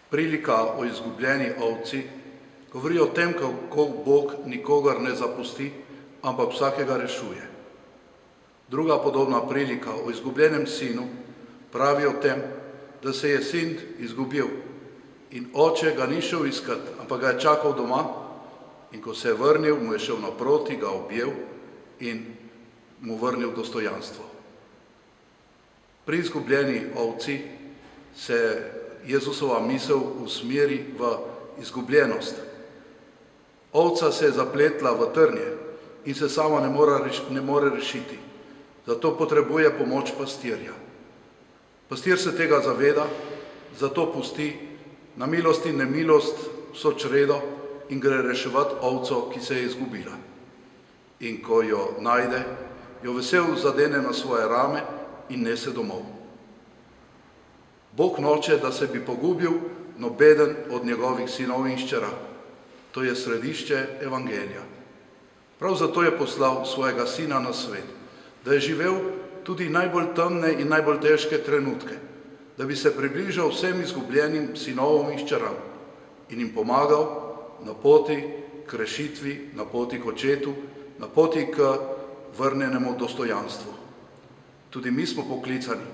Prilika o izgubljeni ovci govori o tem, kako Bog nikogar ne zapusti, ampak vsakega rešuje. Druga podobna prilika o izgubljenem sinu pravi o tem, da se je sin izgubil in oče ga ni šel iskat, ampak ga je čakal doma in ko se je vrnil, mu je šel naproti, ga objel in mu vrnil dostojanstvo. Pri izgubljeni ovci se Jezusova misel usmeri v izgubljenost. Ovca se je zapletla v trnje in se sama ne more rešiti, zato potrebuje pomoč pastirja. Pastir se tega zaveda, zato pusti na milost in nemilost vso čredo in gre reševati ovco, ki se je izgubila. In ko jo najde, jo vesel zadene na svoje rame in nese domov. Bog noče, da se bi pogubil nobeden od njegovih sinov in hčera. To je središče evangelija. Prav zato je poslal svojega sina na svet, da je živel tudi najbolj temne in najbolj težke trenutke, da bi se približal vsem izgubljenim sinovom in hčeram in jim pomagal na poti k rešitvi, na poti k očetu, na poti k vrnjenemu dostojanstvu. Tudi mi smo poklicani,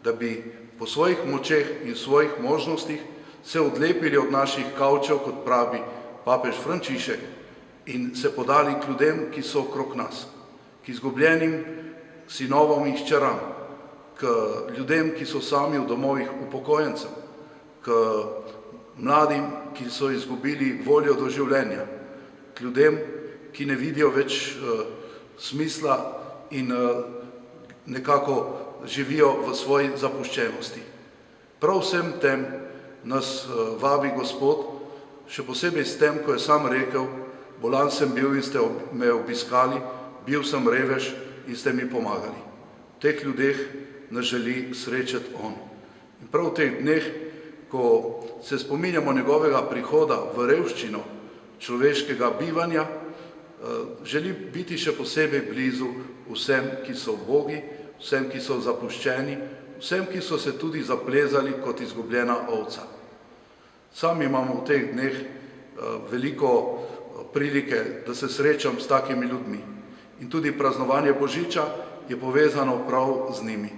da bi po svojih močeh in svojih možnostih se odlepili od naših kavčev, kot pravi papež Frančišek, in se podali k ljudem, ki so okrog nas, k izgubljenim sinovom in hčeram, k ljudem, ki so sami v domovih upokojencev, k mladim, ki so izgubili voljo do življenja, k ljudem, ki ne vidijo več smisla in nekako živijo v svoji zapuščenosti. Prav vsem tem nas vabi Gospod, še posebej s tem, ko je sam rekel: bolan sem bil in ste me obiskali, bil sem revež in ste mi pomagali. V teh ljudeh nas želi srečati on. In prav v teh dneh, ko se spominjamo njegovega prihoda v revščino človeškega bivanja, želi biti še posebej blizu vsem, ki so ubogi, vsem, ki so zapuščeni, vsem, ki so se tudi zaplezali kot izgubljena ovca. Sam imam v teh dneh veliko prilike, da se srečam s takimi ljudmi. In tudi praznovanje Božiča je povezano prav z njimi.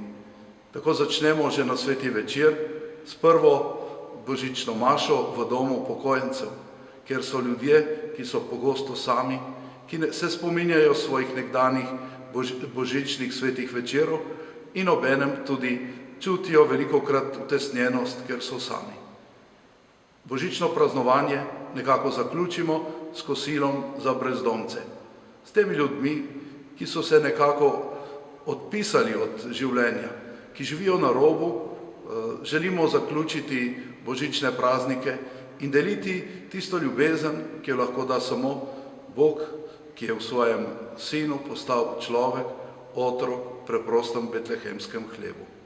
Tako začnemo že na sveti večer s prvo božično mašo v domu upokojencev, kjer so ljudje, ki so pogosto sami, ki se spominjajo svojih nekdanjih božičnih svetih večerov in obenem tudi čutijo velikokrat utesnjenost, ker so sami. Božično praznovanje nekako zaključimo s kosilom za brezdomce. S temi ljudmi, ki so se nekako odpisali od življenja, ki živijo na robu, želimo zaključiti božične praznike in deliti tisto ljubezen, ki jo lahko da samo Bog, ki je v svojem sinu postal človek, otrok, preprostem betlehemskem hlebu.